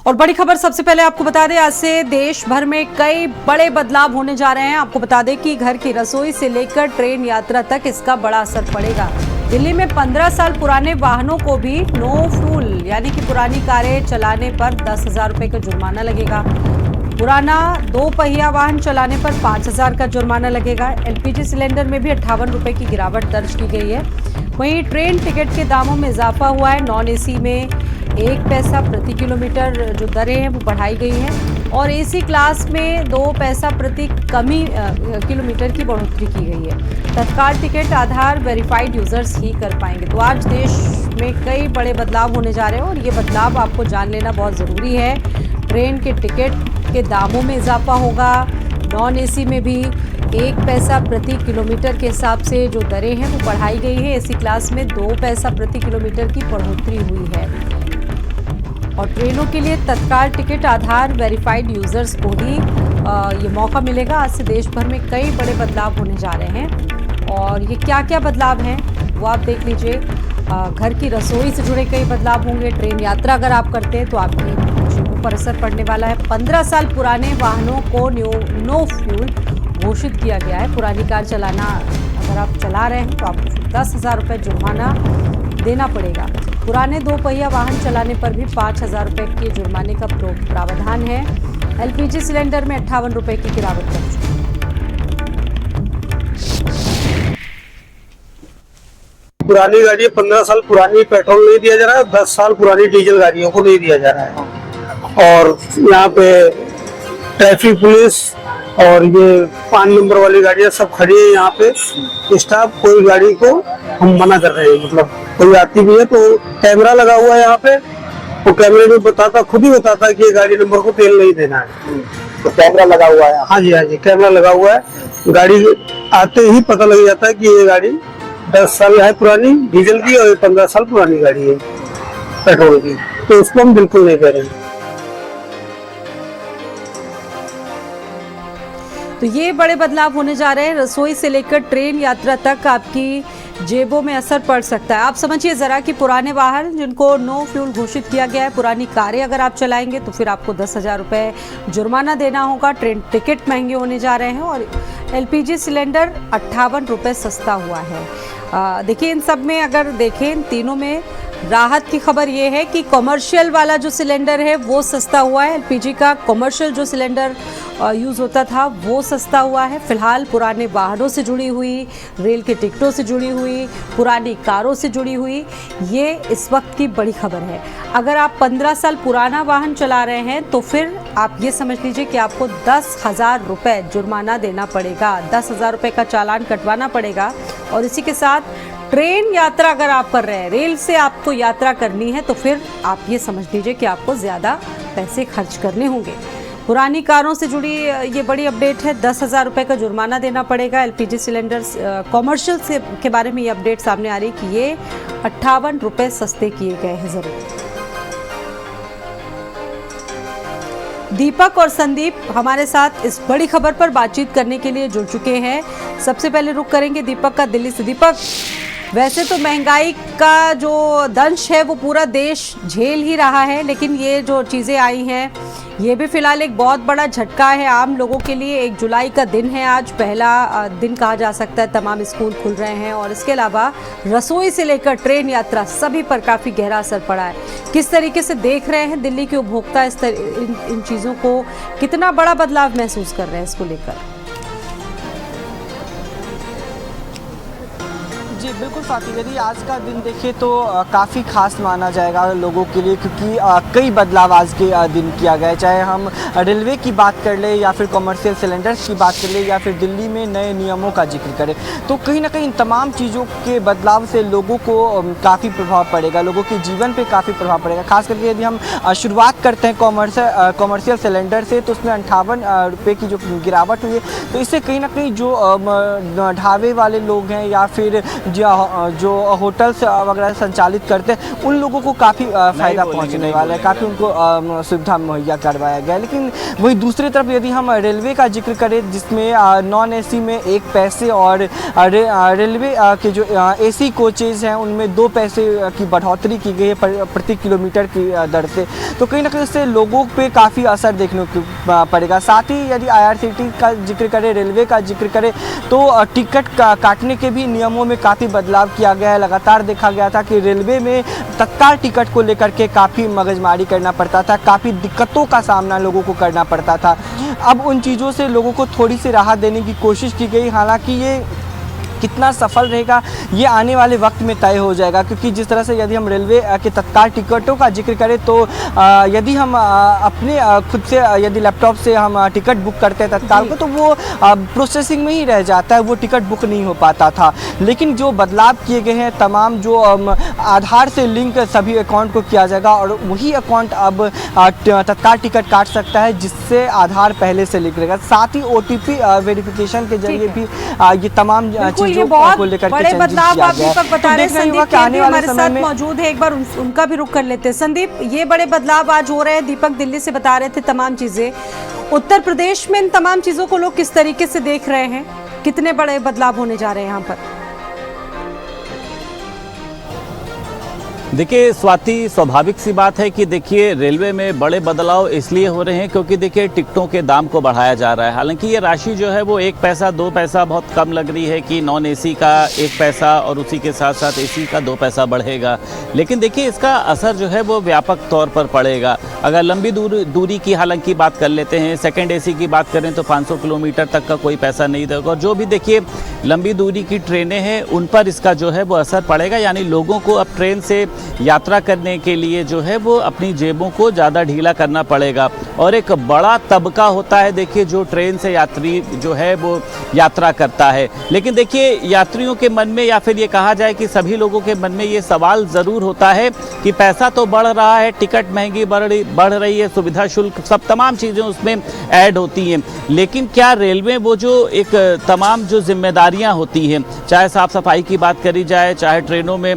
और बड़ी खबर सबसे पहले आपको बता दें, आज से देश भर में कई बड़े बदलाव होने जा रहे हैं। आपको बता दें कि घर की रसोई से लेकर ट्रेन यात्रा तक इसका बड़ा असर पड़ेगा। दिल्ली में 15 साल पुराने वाहनों को भी नो फ्यूल यानी कि पुरानी कारें चलाने पर 10,000 रुपए का जुर्माना लगेगा। पुराना 2 पहिया वाहन चलाने पर 5,000 का जुर्माना लगेगा। एलपीजी सिलेंडर में भी 58 रुपए की गिरावट दर्ज की गई है। वहीं ट्रेन टिकट के दामों में इजाफा हुआ है। नॉन एसी में 1 पैसा प्रति किलोमीटर जो दरें हैं वो बढ़ाई गई हैं और एसी क्लास में 2 पैसा प्रति किलोमीटर की बढ़ोतरी की गई है। तत्काल टिकट आधार वेरीफाइड यूजर्स ही कर पाएंगे। तो आज देश में कई बड़े बदलाव होने जा रहे हैं और ये बदलाव आपको जान लेना बहुत ज़रूरी है। ट्रेन के टिकट के दामों में इजाफा होगा। नॉन एसी में भी 1 पैसा प्रति किलोमीटर के हिसाब से जो दरें हैं वो बढ़ाई गई है। एसी क्लास में 2 पैसा प्रति किलोमीटर की बढ़ोतरी हुई है। और ट्रेनों के लिए तत्काल टिकट आधार वेरीफाइड यूजर्स को ही ये मौका मिलेगा। आज से देश भर में कई बड़े बदलाव होने जा रहे हैं और ये क्या क्या बदलाव हैं वो आप देख लीजिए। घर की रसोई से जुड़े कई बदलाव होंगे। ट्रेन यात्रा अगर आप करते हैं तो आपकी जेबों पर असर पड़ने वाला है। 15 साल पुराने वाहनों को नो फ्यूल घोषित किया गया है। पुरानी कार चलाना अगर आप चला रहे हैं तो आपको 10,000 रुपये जुर्माना देना पड़ेगा। पुराने 2 पहिया वाहन चलाने पर भी 5,000 रुपये के जुर्माने का प्रावधान है। एलपीजी सिलेंडर में 58 रुपये की गिरावट दर्ज हुई। पुरानी गाड़ी 15 साल पुरानी पेट्रोल नहीं दिया जा रहा है, 10 साल पुरानी डीजल गाड़ियों को नहीं दिया जा रहा है। और यहाँ पे ट्रैफिक पुलिस और ये 5 नंबर वाली गाड़ियाँ सब खड़ी है। यहाँ पे स्टाफ कोई गाड़ी को हम मना कर रहे हैं, मतलब कोई आती भी है तो कैमरा लगा हुआ है यहाँ पे, वो कैमरे में खुद ही बताता है कि ये गाड़ी नंबर को तेल नहीं देना है। तो कैमरा लगा हुआ है? हाँ जी, कैमरा लगा हुआ है। गाड़ी आते ही पता लग जाता है कि ये गाड़ी 10 साल है पुरानी डीजल की और 15 साल पुरानी गाड़ी है पेट्रोल की। तो उसको हम बिल्कुल नहीं कह रहे हैं। तो ये बड़े बदलाव होने जा रहे हैं। रसोई से लेकर ट्रेन यात्रा तक आपकी जेबों में असर पड़ सकता है। आप समझिए ज़रा कि पुराने वाहन जिनको नो फ्यूल घोषित किया गया है, पुरानी कारें अगर आप चलाएंगे तो फिर आपको 10,000 रुपये जुर्माना देना होगा। ट्रेन टिकट महंगे होने जा रहे हैं और एलपीजी सिलेंडर 58 रुपये सस्ता हुआ है। देखिए, इन सब में अगर देखें, इन तीनों में राहत की खबर ये है कि कॉमर्शियल वाला जो सिलेंडर है वो सस्ता हुआ है। एलपीजी का कॉमर्शियल जो सिलेंडर यूज़ होता था वो सस्ता हुआ है। फिलहाल पुराने वाहनों से जुड़ी हुई, रेल के टिकटों से जुड़ी हुई, पुरानी कारों से जुड़ी हुई, ये इस वक्त की बड़ी खबर है। अगर आप 15 साल पुराना वाहन चला रहे हैं तो फिर आप ये समझ लीजिए कि आपको 10,000 रुपये जुर्माना देना पड़ेगा। 10,000 रुपये का चालान कटवाना पड़ेगा। और इसी के साथ ट्रेन यात्रा अगर आप कर रहे हैं, रेल से आपको यात्रा करनी है तो फिर आप ये समझ लीजिए कि आपको ज़्यादा पैसे खर्च करने होंगे। पुरानी कारों से जुड़ी ये बड़ी अपडेट है। 10,000 रुपये का जुर्माना देना पड़ेगा। एलपीजी सिलेंडर कॉमर्शियल से के बारे में ये अपडेट सामने आ रही है कि ये 58 रुपये सस्ते किए गए हैं। ज़रूर दीपक और संदीप हमारे साथ इस बड़ी खबर पर बातचीत करने के लिए जुड़ चुके हैं। सबसे पहले रुख करेंगे दीपक का दिल्ली से। दीपक, वैसे तो महंगाई का जो दंश है वो पूरा देश झेल ही रहा है, लेकिन ये जो चीज़ें आई हैं ये भी फिलहाल एक बहुत बड़ा झटका है आम लोगों के लिए। 1 जुलाई का दिन है आज, पहला दिन कहा जा सकता है। तमाम स्कूल खुल रहे हैं और इसके अलावा रसोई से लेकर ट्रेन यात्रा सभी पर काफ़ी गहरा असर पड़ा है। किस तरीके से देख रहे हैं दिल्ली के उपभोक्ता इन चीज़ों को? कितना बड़ा बदलाव महसूस कर रहे हैं इसको लेकर? जी बिल्कुल स्वाति, यदि आज का दिन देखें तो काफ़ी खास माना जाएगा लोगों के लिए, क्योंकि कई बदलाव आज के दिन किया गया है। चाहे हम रेलवे की बात कर ले या फिर कॉमर्शियल सिलेंडर्स की बात कर ले या फिर दिल्ली में नए नियमों का जिक्र करें, तो कहीं ना कहीं इन तमाम चीज़ों के बदलाव से लोगों को काफ़ी प्रभाव पड़ेगा, लोगों के जीवन पर काफ़ी प्रभाव पड़ेगा। खास करके यदि हम शुरुआत करते हैं कॉमर्शियल सिलेंडर से, तो उसमें 58 रुपये की जो गिरावट हुई है, तो इससे कहीं ना कहीं जो ढाबे वाले लोग हैं या फिर जो होटल्स वगैरह संचालित करते हैं उन लोगों को काफ़ी फ़ायदा पहुंचने वाला है, काफ़ी उनको सुविधा मुहैया करवाया गया। लेकिन वही दूसरी तरफ यदि हम रेलवे का जिक्र करें, जिसमें नॉन एसी में 1 पैसे और रेलवे के जो एसी कोचेज़ हैं उनमें 2 पैसे की बढ़ोतरी की गई है प्रति किलोमीटर की दर से, तो कहीं ना कहीं इससे लोगों पे काफ़ी असर देखने को पड़ेगा। साथ ही यदि IRCTC का जिक्र करें, रेलवे का जिक्र करें, तो टिकट काटने के भी नियमों में काफ़ी बदलाव किया गया है। लगातार देखा गया था कि रेलवे में तत्काल टिकट को लेकर के काफ़ी मगजमारी करना पड़ता था, काफ़ी दिक्कतों का सामना लोगों को करना पड़ता था। अब उन चीज़ों से लोगों को थोड़ी सी राहत देने की कोशिश की गई, हालांकि ये कितना सफल रहेगा ये आने वाले वक्त में तय हो जाएगा, क्योंकि जिस तरह से यदि हम रेलवे के तत्काल टिकटों का जिक्र करें तो यदि हम अपने खुद से यदि लैपटॉप से हम टिकट बुक करते हैं तत्काल को, तो वो प्रोसेसिंग में ही रह जाता है, वो टिकट बुक नहीं हो पाता था। लेकिन जो बदलाव किए गए हैं, तमाम जो आधार से लिंक सभी अकाउंट को किया जाएगा और वही अकाउंट अब तत्काल टिकट काट सकता है जिससे आधार पहले से लिंक रहेगा। साथ ही OTP वेरिफिकेशन के जरिए भी ये तमाम ये बहुत बड़े बदलाव आप दीपक बता रहे हैं। संदीप केवरी हमारे साथ मौजूद है, एक बार उनका भी रुख कर लेते हैं। संदीप, ये बड़े बदलाव आज हो रहे हैं, दीपक दिल्ली से बता रहे थे तमाम चीजें। उत्तर प्रदेश में इन तमाम चीजों को लोग किस तरीके से देख रहे हैं, कितने बड़े बदलाव होने जा रहे हैं यहाँ पर? देखिए स्वाति, स्वाभाविक सी बात है कि देखिए रेलवे में बड़े बदलाव इसलिए हो रहे हैं क्योंकि देखिए टिकटों के दाम को बढ़ाया जा रहा है। हालांकि ये राशि जो है वो 1 पैसा 2 पैसा बहुत कम लग रही है कि नॉन एसी का 1 पैसा और उसी के साथ साथ एसी का 2 पैसा बढ़ेगा, लेकिन देखिए इसका असर जो है वो व्यापक तौर पर पड़ेगा। अगर लंबी दूरी की हालांकि बात कर लेते हैं, सेकेंड एसी की बात करें तो 500 किलोमीटर तक का कोई पैसा नहीं देगा, और जो भी देखिए लंबी दूरी की ट्रेनें हैं उन पर इसका जो है वो असर पड़ेगा। यानी लोगों को अब ट्रेन से यात्रा करने के लिए जो है वो अपनी जेबों को ज़्यादा ढीला करना पड़ेगा, और एक बड़ा तबका होता है देखिए जो ट्रेन से यात्री जो है वो यात्रा करता है। लेकिन देखिए यात्रियों के मन में, या फिर ये कहा जाए कि सभी लोगों के मन में ये सवाल ज़रूर होता है कि पैसा तो बढ़ रहा है, टिकट महंगी बढ़ रही है, सुविधा शुल्क सब तमाम चीज़ें उसमें ऐड होती हैं, लेकिन क्या रेलवे वो जो एक तमाम जो जिम्मेदारियां होती हैं, चाहे साफ़ सफाई की बात करी जाए, चाहे ट्रेनों में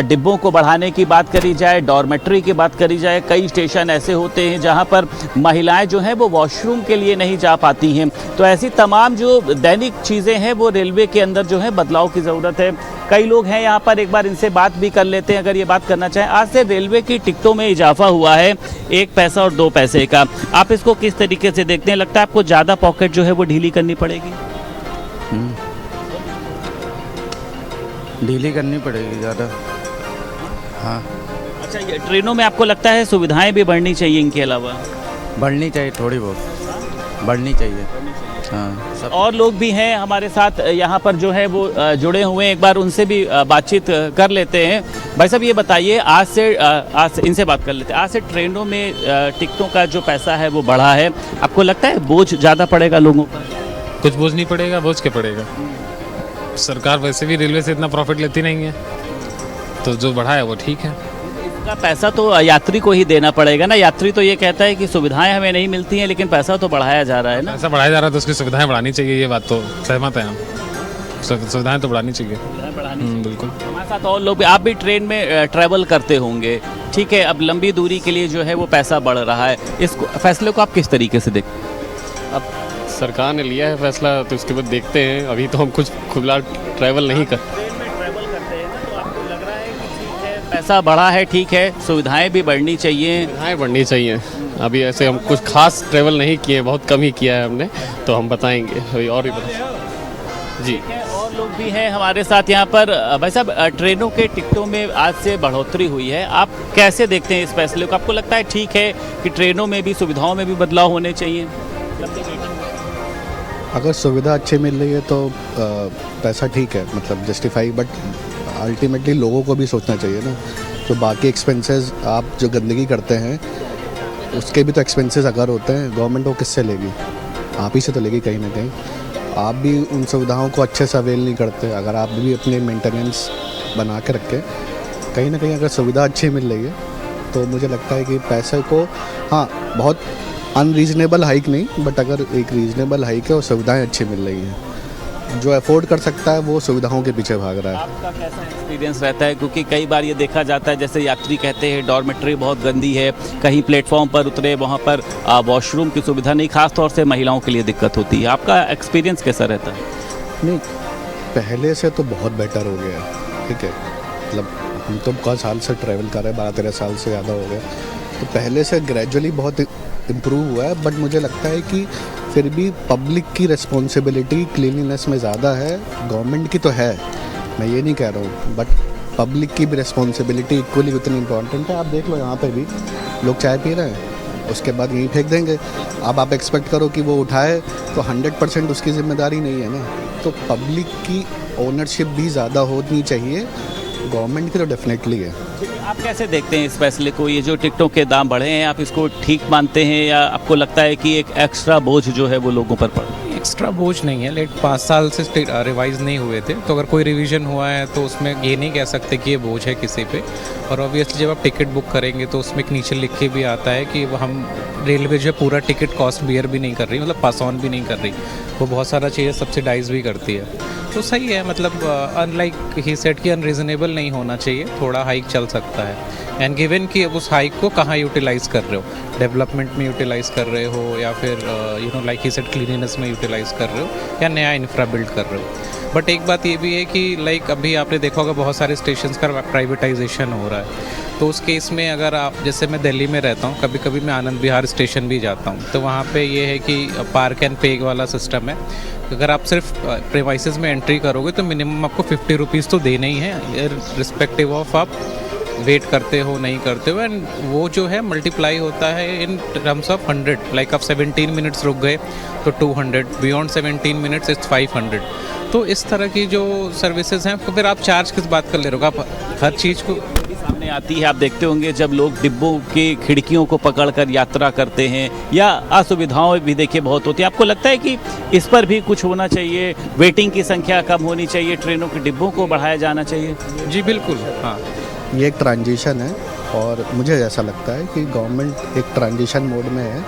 डिब्बों को बढ़ाने की बात करी जाए, डॉर्मेट्री की बात करी जाए, कई स्टेशन ऐसे होते हैं जहां पर महिलाएं जो हैं वो वॉशरूम के लिए नहीं जा पाती हैं, तो ऐसी तमाम जो दैनिक चीज़ें हैं वो रेलवे के अंदर जो है बदलाव की ज़रूरत है। कई लोग हैं यहाँ पर, एक बार इनसे बात भी कर लेते हैं अगर ये बात करना चाहें। आज से रेलवे की टिकटों में इजाफा हुआ है 1 पैसा और 2 पैसे का, आप इसको किस तरीके से देखते हैं? लगता है आपको ज़्यादा पॉकेट जो है वो ढीली करनी पड़ेगी? ढीली करनी पड़ेगी ज़्यादा। हाँ। अच्छा, ये ट्रेनों में आपको लगता है सुविधाएं भी बढ़नी चाहिए इनके अलावा? बढ़नी चाहिए, थोड़ी बहुत बढ़नी चाहिए। हाँ, सब। और लोग भी हैं हमारे साथ यहाँ पर जो है वो जुड़े हुए हैं, एक बार उनसे भी बातचीत कर लेते हैं। भाई साहब ये बताइए, आज से इनसे बात कर लेते हैं, आज से ट्रेनों में टिकटों का जो पैसा है वो बढ़ा है, आपको लगता है बोझ ज़्यादा पड़ेगा लोगों पर? कुछ बोझ नहीं पड़ेगा, बोझ क्या पड़ेगा, सरकार वैसे भी रेलवे से इतना प्रॉफिट लेती नहीं है, तो जो बढ़ा है वो ठीक है। इसका पैसा तो यात्री को ही देना पड़ेगा ना, यात्री तो ये कहता है कि सुविधाएं हमें नहीं मिलती हैं, लेकिन पैसा तो बढ़ाया जा रहा है ना। पैसा बढ़ाया जा रहा है तो उसकी सुविधाएं बढ़ानी चाहिए, ये बात तो सहमत है हम, सुविधाएं तो बढ़ानी चाहिए। बिल्कुल। हमारे साथ और लोग भी, आप भी ट्रेन में ट्रैवल करते होंगे, ठीक है, अब लंबी दूरी के लिए जो है वो पैसा बढ़ रहा है, इस फैसले को आप किस तरीके से देखते हैं? अब सरकार ने लिया है फैसला तो उसके बाद देखते हैं, अभी तो हम कुछ खुला ट्रैवल नहीं कर। ट्रेन में ट्रैवल करते हैं ना, तो आपको लग रहा है कि ठीक है पैसा बढ़ा है, ठीक है, सुविधाएं भी बढ़नी चाहिए? सुविधाएं बढ़नी चाहिए। अभी ऐसे हम कुछ खास ट्रैवल नहीं किए, बहुत कम ही किया है हमने, तो हम बताएंगे अभी और भी बता जी। और लोग भी हैं हमारे साथ यहाँ पर। भाई साहब, ट्रेनों के टिकटों में आज से बढ़ोतरी हुई है, आप कैसे देखते हैं इस फैसले को? आपको लगता है ठीक है कि ट्रेनों में भी सुविधाओं में भी बदलाव होने चाहिए? अगर सुविधा अच्छी मिल रही है तो पैसा ठीक है, मतलब जस्टिफाई, बट अल्टीमेटली लोगों को भी सोचना चाहिए ना, जो बाकी एक्सपेंसेस आप जो गंदगी करते हैं उसके भी तो एक्सपेंसेस अगर होते हैं, गवर्नमेंट वो किससे लेगी? आप ही से तो लेगी कहीं ना कहीं। आप भी उन सुविधाओं को अच्छे से अवेल नहीं करते, अगर आप भी अपने मेंटेनेंस बना के रखें, कहीं ना कहीं अगर सुविधा अच्छी मिल रही है तो मुझे लगता है कि पैसे को, हाँ बहुत अनरीजनेबल हाइक नहीं, बट अगर एक रीजनेबल हाइक है और सुविधाएं अच्छी मिल रही हैं जो अफोर्ड कर सकता है वो सुविधाओं के पीछे भाग रहा है। आपका कैसा एक्सपीरियंस रहता है, क्योंकि कई बार ये देखा जाता है जैसे यात्री कहते हैं डॉर्मेट्री बहुत गंदी है, कहीं प्लेटफॉर्म पर उतरे वहाँ पर वॉशरूम की सुविधा नहीं, खासतौर से महिलाओं के लिए दिक्कत होती है। आपका एक्सपीरियंस कैसा रहता है? नहीं, पहले से तो बहुत बेटर हो गया है, ठीक है। मतलब हम तो बहुत साल से ट्रैवल कर रहे हैं, 12-13 साल से ज़्यादा हो गया, तो पहले से ग्रेजुअली बहुत इम्प्रूव हुआ है। बट मुझे लगता है कि फिर भी पब्लिक की रिस्पॉन्सिबिलिटी क्लीनिनेस में ज़्यादा है, गवर्नमेंट की तो है, मैं ये नहीं कह रहा हूँ, बट पब्लिक की भी रिस्पॉन्सिबिलिटी इक्वली उतनी इम्पॉर्टेंट है। आप देख लो यहाँ पे भी लोग चाय पी रहे हैं, उसके बाद यहीं फेंक देंगे। अब आप एक्सपेक्ट करो कि वो उठाए तो 100% उसकी जिम्मेदारी नहीं है ना। तो पब्लिक की ओनरशिप भी ज़्यादा होनी चाहिए, गवर्नमेंट की तो डेफिनेटली है। आप कैसे देखते हैं इस फैसले को? ये जो टिकटों के दाम बढ़े हैं, आप इसको ठीक मानते हैं या आपको लगता है कि एक एक्स्ट्रा बोझ जो है वो लोगों पर पड़? एक्स्ट्रा बोझ नहीं है, लेट 5 साल से रिवाइज नहीं हुए थे, तो अगर कोई रिवीजन हुआ है तो उसमें ये नहीं कह सकते कि ये बोझ है किसी पे। और ऑब्वियसली जब आप टिकट बुक करेंगे तो उसमें एक नीचे लिख के भी आता है कि हम रेलवे जो है पूरा टिकट कॉस्ट बियर भी नहीं कर रही, मतलब पास ऑन भी नहीं कर रही, वो बहुत सारा चीज़ें सब्सिडाइज भी करती है। तो सही है, मतलब अनलाइक ही सेट कि अनरीजनेबल नहीं होना चाहिए, थोड़ा हाइक चल सकता है। एंड गिवन कि अब उस हाइक को कहाँ यूटिलाइज़ कर रहे हो, डेवलपमेंट में यूटिलाइज़ कर रहे हो या फिर you know like he set cleanliness में यूटिलाइज़ कर रहे हो या नया इंफ्रा बिल्ड कर रहे हो। बट एक बात ये भी है कि लाइक अभी आपने देखा होगा बहुत सारे स्टेशंस का प्राइवेटाइजेशन हो रहा है, तो उस केस में अगर आप, जैसे मैं दिल्ली में रहता हूँ, कभी कभी मैं आनंद विहार स्टेशन भी जाता हूँ, तो वहाँ पे ये है कि पार्क एंड पे वाला सिस्टम है। अगर आप सिर्फ प्रीमाइसेस में एंट्री करोगे तो मिनिमम आपको 50 रुपीज़ तो देना ही है, रिस्पेक्टिव ऑफ आप वेट करते हो नहीं करते हो। एंड वो जो है मल्टीप्लाई होता है इन टर्म्स ऑफ 100, लाइक आप 17 मिनट्स रुक गए तो 200, बियॉन्ड 17 मिनट्स इट्स 500। तो इस तरह की जो सर्विसेज हैं, तो फिर आप चार्ज किस बात कर ले रहे हो? आप हर चीज़ को सामने आती है, आप देखते होंगे जब लोग डिब्बों की खिड़कियों को पकड़कर यात्रा करते हैं, या असुविधाएं भी देखिए बहुत होती है। आपको लगता है कि इस पर भी कुछ होना चाहिए, वेटिंग की संख्या कम होनी चाहिए, ट्रेनों के डिब्बों को बढ़ाया जाना चाहिए? जी बिल्कुल, हाँ। ये एक ट्रांजिशन है और मुझे ऐसा लगता है कि गवर्नमेंट एक ट्रांजिशन मोड में है।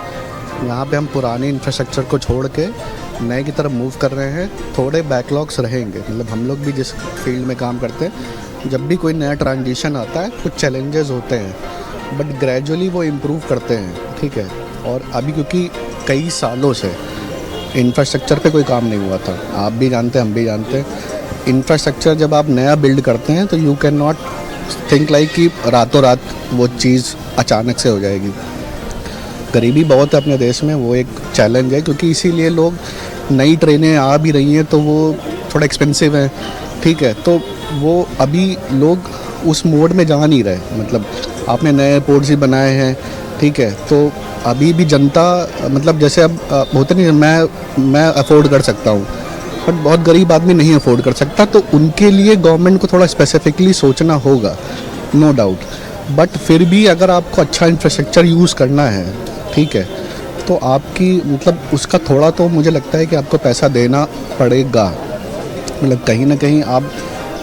यहाँ पे हम पुराने इंफ्रास्ट्रक्चर को छोड़ के नए की तरफ मूव कर रहे हैं। थोड़े बैकलॉग्स रहेंगे, मतलब हम लोग भी जिस फील्ड में काम करते हैं, जब भी कोई नया ट्रांजिशन आता है कुछ चैलेंजेस होते हैं, बट ग्रेजुअली वो इम्प्रूव करते हैं, ठीक है। और अभी क्योंकि कई सालों से इंफ्रास्ट्रक्चर पे कोई काम नहीं हुआ था, आप भी जानते हैं, हम भी जानते हैं। इंफ्रास्ट्रक्चर जब आप नया बिल्ड करते हैं तो you can not think like कि रातों रात वो चीज़ अचानक से हो जाएगी। गरीबी बहुत है अपने देश में, वो एक चैलेंज है, क्योंकि इसीलिए लोग, नई ट्रेनें आ भी रही हैं तो वो थोड़ा एक्सपेंसिव हैं, ठीक है। तो वो अभी लोग उस मोड में जा नहीं रहे, मतलब आपने नए एयरपोर्ट्स ही बनाए हैं, ठीक है। तो अभी भी जनता, मतलब जैसे अब होता नहीं, मैं अफोर्ड कर सकता हूँ, बट बहुत गरीब आदमी नहीं अफोर्ड कर सकता, तो उनके लिए गवर्नमेंट को थोड़ा स्पेसिफिकली सोचना होगा, नो डाउट। बट फिर भी अगर आपको अच्छा इंफ्रास्ट्रक्चर यूज़ करना है, ठीक है, तो आपकी, मतलब उसका थोड़ा तो मुझे लगता है कि आपको पैसा देना पड़ेगा। मतलब कहीं ना कहीं आप,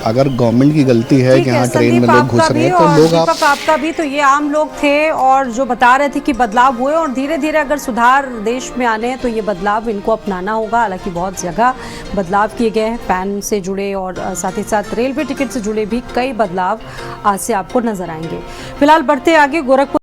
अगर गवर्नमेंट की गलती है कि हाँ ट्रेन में लोग घुस रहे हैं, तो लोग दीपक आपका भी, तो ये आम लोग थे और जो बता रहे थे कि बदलाव हुए और धीरे धीरे अगर सुधार देश में आने हैं तो ये बदलाव इनको अपनाना होगा। हालांकि बहुत जगह बदलाव किए गए हैं, पैन से जुड़े और साथ ही साथ रेलवे टिकट से जुड़े भी कई बदलाव आज से आपको नजर आएंगे। फिलहाल बढ़ते आगे, गोरखपुर